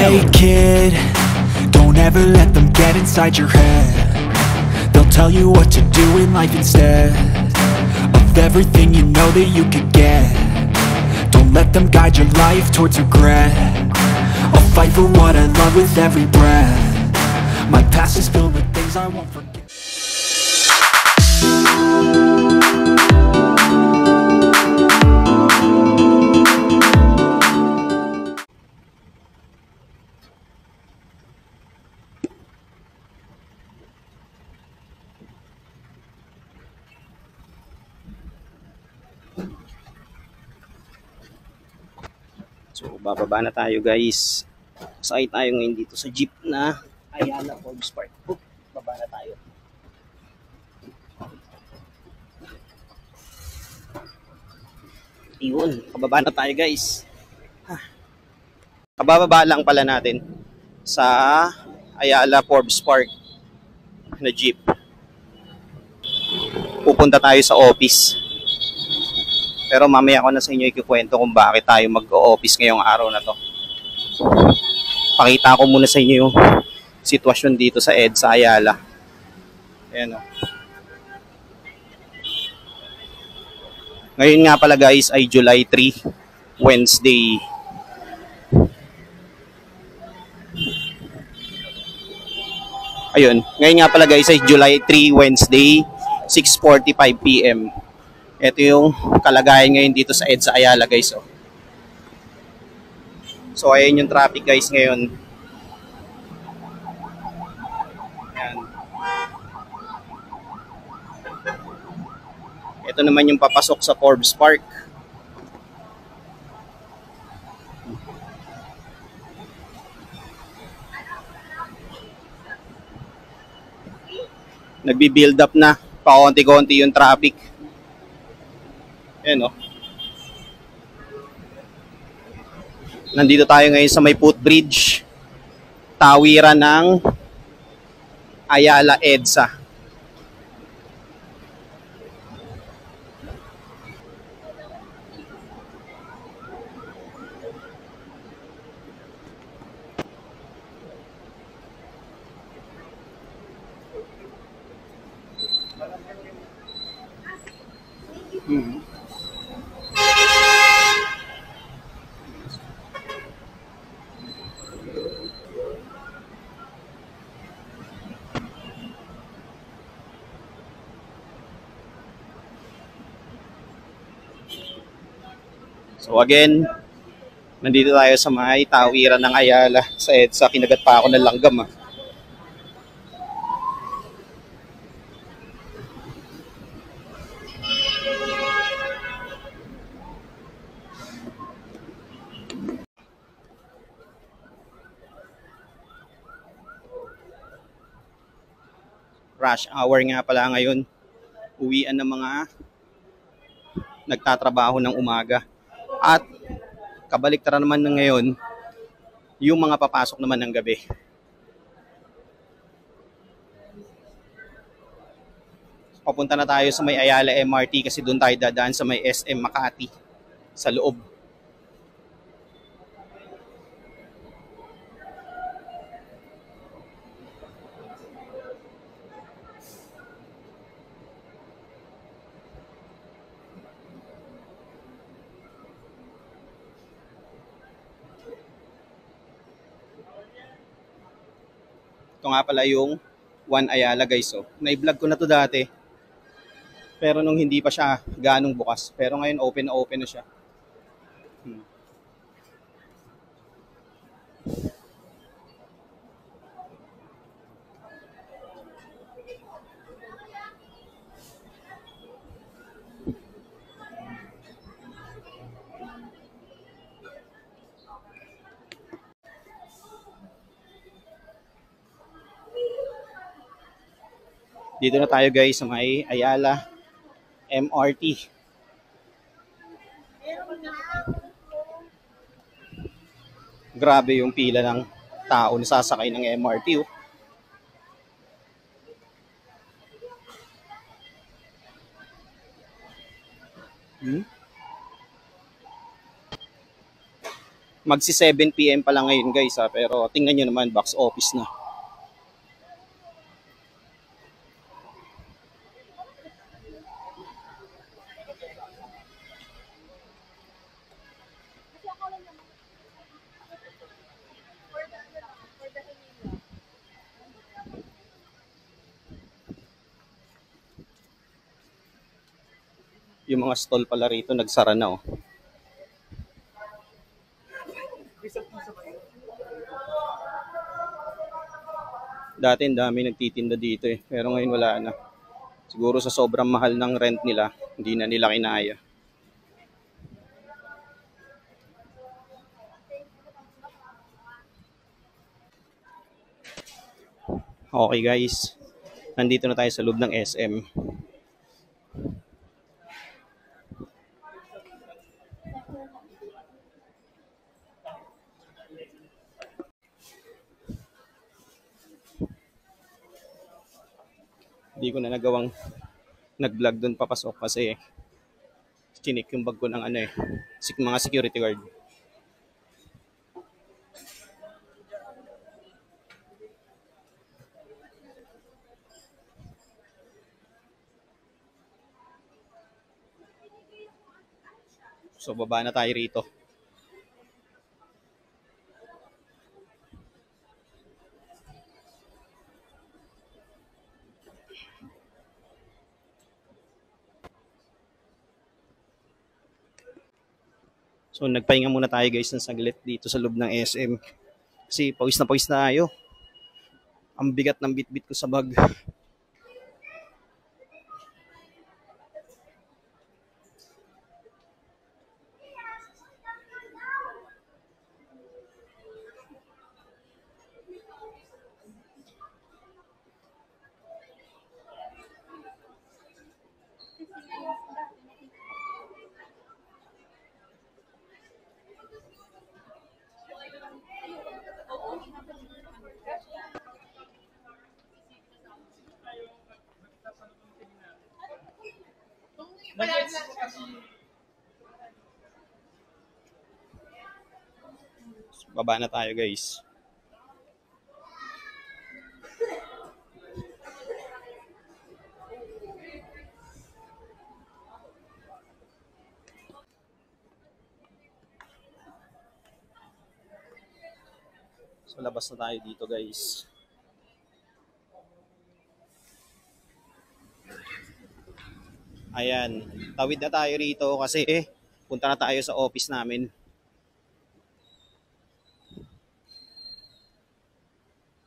Hey kid, don't ever let them get inside your head. They'll tell you what to do in life instead of everything you know that you could get. Don't let them guide your life towards regret. I'll fight for what I love with every breath. My past is filled with things I won't forget. So, bababa na tayo guys. Sakay tayo ngayon dito sa jeep na Ayala Forbes Park. Baba na tayo. Yun, kababa na tayo guys. Kabababa lang pala natin sa Ayala Forbes Park na jeep. Pupunta tayo sa office. Pero mamaya ko na sa inyo ikikwento kung bakit tayo mag-o-office ngayong araw na to. Pakita ko muna sa inyo yung sitwasyon dito sa EDSA Ayala. Ayan o. Ngayon nga pala guys ay July 3, Wednesday. Ayun, ngayon nga pala guys ay July 3, Wednesday, 6:45 PM. Ito yung kalagayan ngayon dito sa EDSA Ayala guys. Oh. So ayan yung traffic guys ngayon. Ayan. Ito naman yung papasok sa Forbes Park. Nagbi-build up na, pakonti-konti yung traffic. Ayan o. Nandito tayo ngayon sa may footbridge. Tawiran ng Ayala EDSA. So again, nandito tayo sa may tawiran ng Ayala sa EDSA. Kinagat pa ako ng langgam. Rush hour nga pala ngayon. Uwian ng mga nagtatrabaho ng umaga. At kabaliktaran naman ng ngayon, yung mga papasok naman ng gabi. Papunta na tayo sa may Ayala MRT kasi doon tayo dadaan sa may SM Makati sa loob. Ito nga pala yung One Ayala guys. So, na-vlog ko na to dati. Pero nung hindi pa siya ganong bukas. Pero ngayon open na open na siya. Dito na tayo guys sa may Ayala MRT. Grabe yung pila ng tao na sasakay ng MRT. Oh. Magsi 7 PM pa lang ngayon guys ha, pero tingnan nyo naman, box office na. Yung mga stall pala rito nagsara na oh. Dati ang dami nagtitinda dito eh, pero ngayon wala na. Siguro sa sobrang mahal ng rent nila, hindi na nila kinaya. Okay guys, nandito na tayo sa loob ng SM. Hindi ko na nagawang nag-vlog doon papasok kasi chinik yung bag ko ng ano eh, mga security guard. So baba na tayo rito. So nagpahinga muna tayo guys ng saglit dito sa loob ng SM. Kasi pawis na tayo. Ang bigat ng bitbit ko sa bag. Baba na tayo guys. So labas na tayo dito guys. Ayan, tawid na tayo rito kasi punta na tayo sa office namin.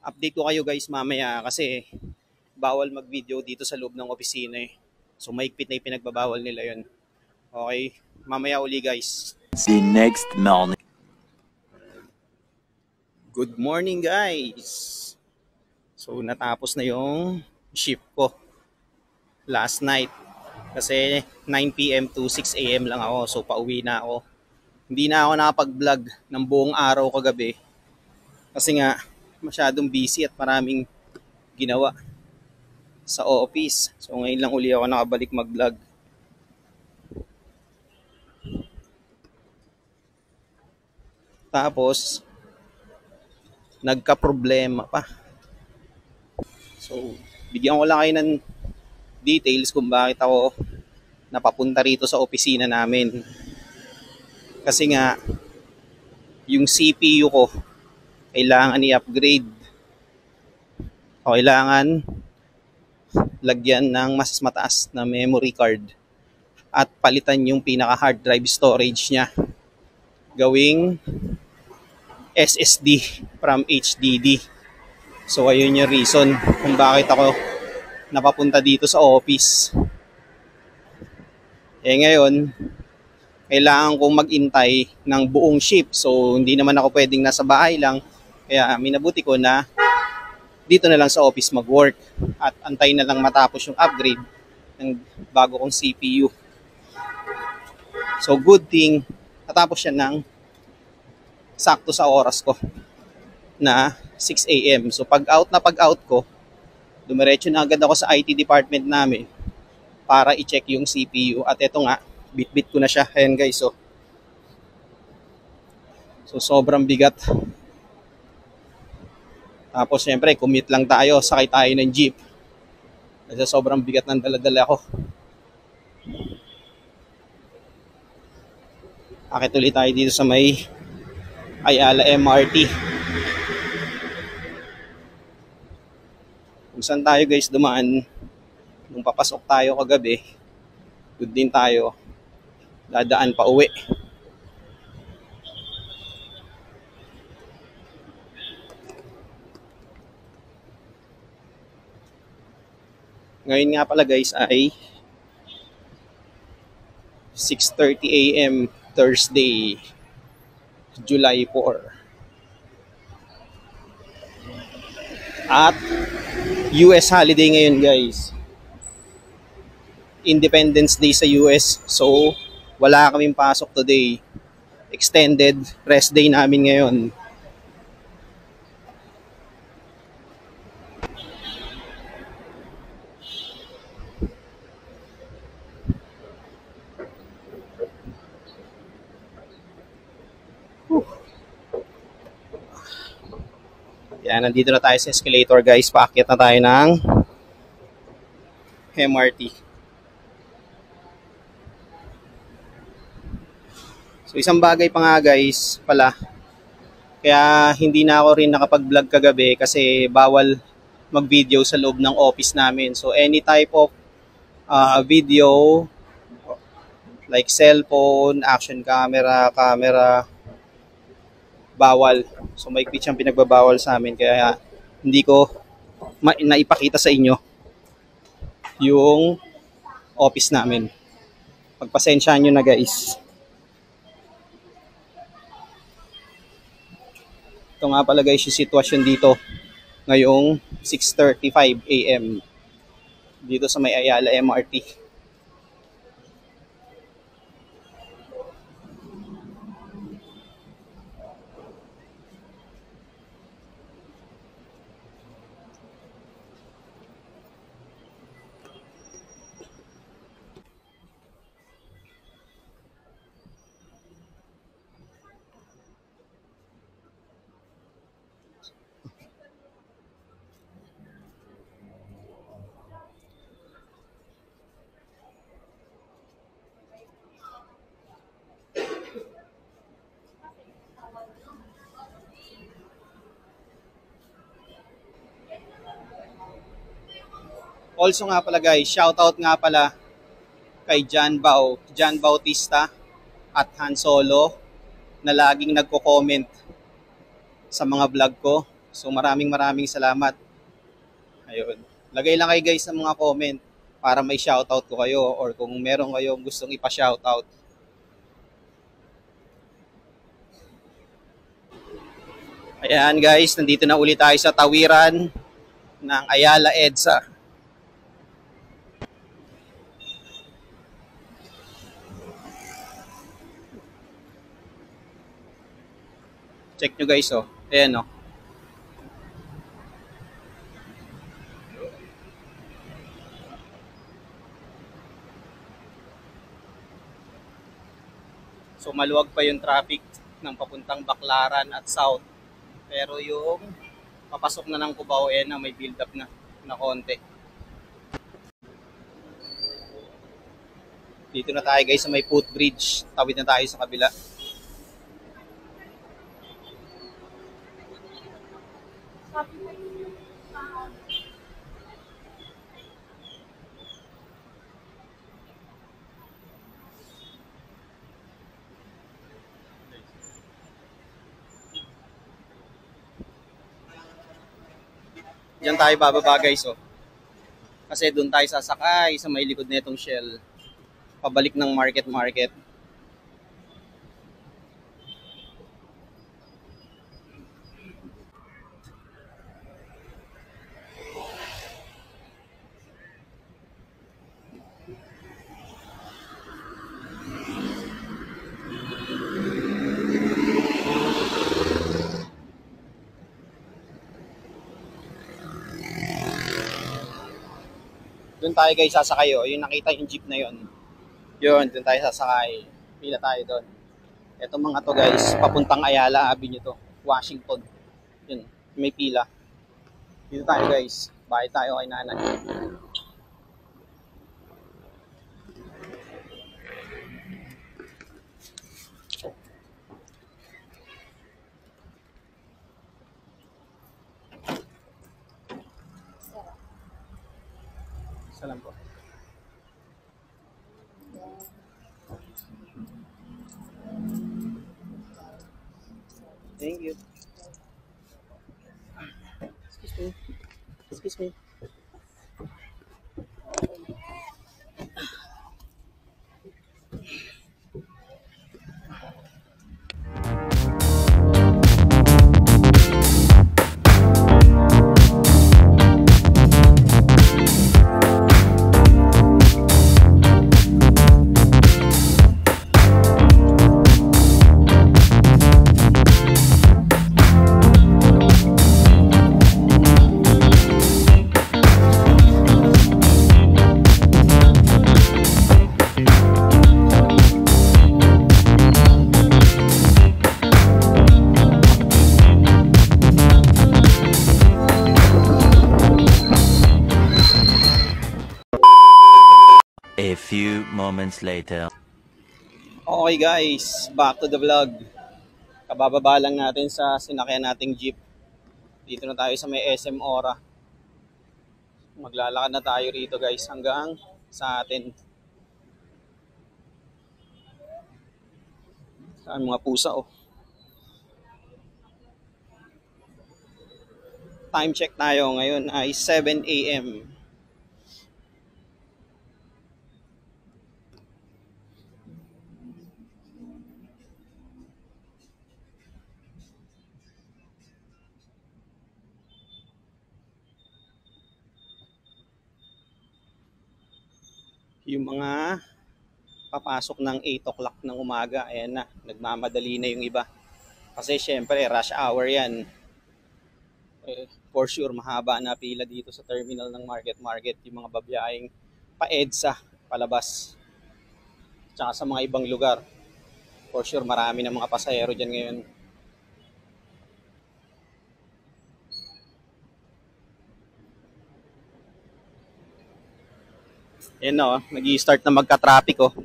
Update ko kayo guys mamaya kasi bawal mag-video dito sa loob ng opisina eh. So maigpit na yung pinagbabawal nila yun. Okay, mamaya uli guys. The next morning. Good morning guys. So natapos na yung shift ko last night. Kasi 9 PM to 6 AM lang ako. So pauwi na ako. Hindi na ako nakapag-vlog ng buong araw kagabi. Kasi nga masyadong busy at maraming ginawa sa office. So ngayon lang uli ako nakabalik mag-vlog. Tapos nagka-problema pa. So bigyan ko lang kayo ng details kung bakit ako napapunta rito sa opisina namin. Kasi nga yung CPU ko kailangan i-upgrade o kailangan lagyan ng mas mataas na memory card at palitan yung pinaka hard drive storage niya gawing SSD from HDD. So ayun yung reason kung bakit ako napapunta dito sa office. Ngayon kailangan kong mag-intay ng buong shift. So hindi naman ako pwedeng nasa bahay lang. Kaya minabuti ko na dito na lang sa office mag-work at antay na lang matapos yung upgrade ng bago kong CPU. So good thing natapos siya ng sakto sa oras ko na 6 AM. So pag out ko, dumiretso na agad ako sa IT department namin para i-check yung CPU. At eto nga, bit-bit ko na siya. Ayan guys, so So sobrang bigat. Tapos syempre, commute lang tayo, sakay tayo ng jeep. Kasi sobrang bigat ng dala-dala ko. Akit ulit tayo dito sa may Ayala MRT. Kung saan tayo guys dumaan, nung papasok tayo kagabi, doon din tayo dadaan pa uwi. Ngayon nga pala guys ay 6:30 AM Thursday, July 4. At US holiday ngayon guys. Independence Day sa US. So wala kaming pasok today. Extended rest day namin ngayon. Yan, nandito na tayo sa escalator guys. Paakyat na tayo ng MRT. So isang bagay pa nga guys pala. Kaya hindi na ako rin nakapag-vlog kagabi kasi bawal mag-video sa loob ng office namin. So any type of video like cellphone, action camera, bawal. So may pitch ang pinagbabawal sa amin kaya hindi ko naipakita sa inyo yung office namin. Pagpasensyaan nyo na guys. Ito nga pala guys yung sitwasyon dito ngayong 6:35 AM dito sa may Ayala MRT. Also nga pala guys, shoutout nga pala kay John Bautista at Han Solo na laging nagko-comment sa mga vlog ko. So maraming salamat. Ayun. Lagay lang kayo guys ng mga comment para may shoutout ko kayo or kung meron kayong gustong ipa-shoutout. Ayan guys, nandito na ulit tayo sa tawiran ng Ayala EDSA. Check nyo guys, oh. Ayan, oh. So maluwag pa yung traffic ng papuntang Baclaran at South. Pero yung papasok na ng Cubao, na may build up na konti. Dito na tayo guys sa may footbridge. Tawid na tayo sa kabila. Diyan tayo bababa guys, oh. Kasi doon tayo sasakay sa may likod nitong Shell. Pabalik ng market. Doon tayo guys sasakay, oh. Yung nakita yung jeep na yon. Yun, doon tayo sasakay. Pila tayo doon. Ito mga to guys, papuntang Ayala Avenue to, Washington. Yun, may pila. Dito tayo guys, bahay tayo kay nanay. Salam po. Thank you. Excuse me. Excuse me. A few moments later. Okay guys, back to the vlog. Kabababa lang natin sa sinakyan nating jeep. Dito na tayo sa may SM Ora. Maglalakad na tayo rito guys hanggang sa atin. Saan mga pusa oh. Time check tayo ngayon ay 7 AM. Yung mga papasok ng 8 o'clock ng umaga, ayan na, nagmamadali na yung iba. Kasi syempre, rush hour yan. For sure, mahaba na pila dito sa terminal ng Market. Yung mga babyaing pa-EDSA, palabas. Tsaka sa mga ibang lugar. For sure, marami na mga pasahero dyan ngayon. Ayan na, nag-i-start na magka-traffic oh.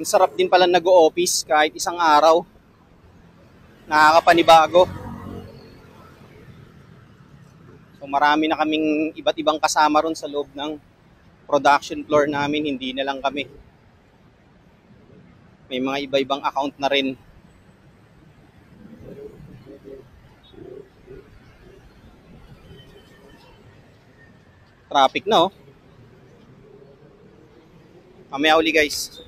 Ang sarap din pala nag-o-office kahit isang araw. Nakakapanibago. So marami na kaming iba't ibang kasama ron sa loob ng production floor namin. Hindi na lang kami. May mga iba-ibang account na rin. Traffic na oh. Mamaya uli guys.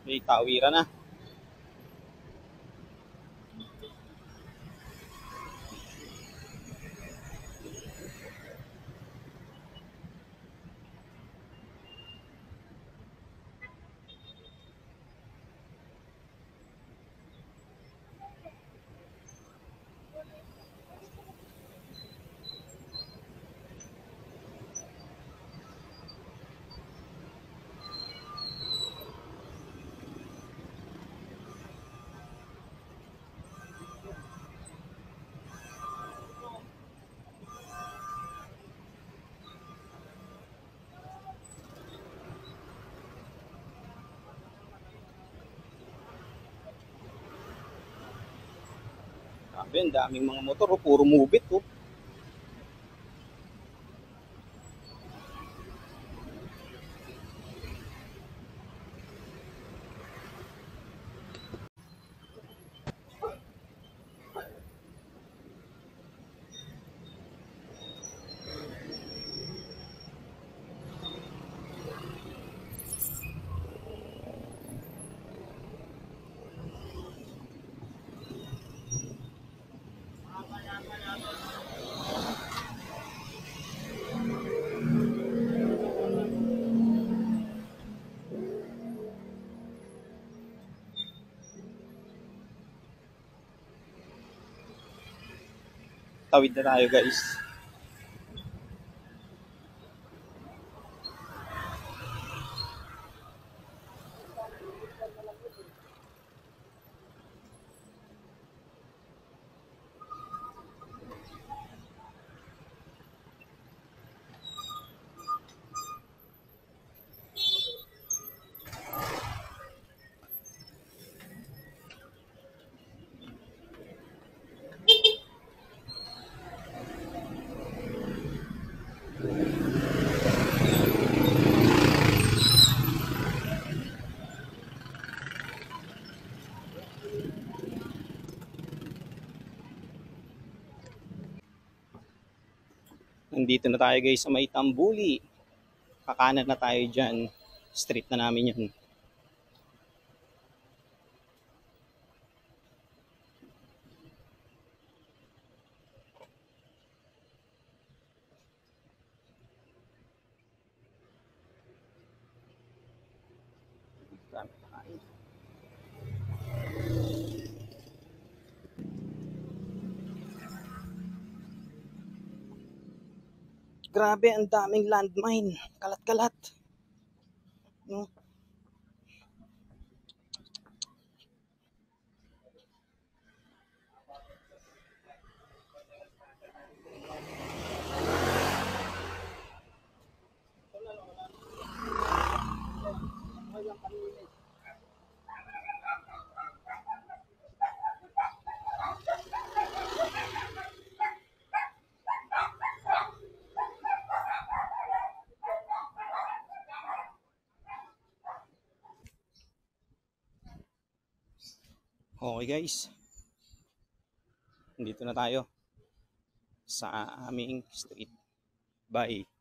May tawiran na. Grabe, ang daming mga motor, oh. Puro move it, oh. Tawid na tayo, guys. Nandito na tayo, guys, sa may Tambuli. Kakanan na tayo dyan. Street na namin yun. Grabe, ang daming landmine. Kalat-kalat. No? Okay, guys. Dito na tayo sa aming street. Bye.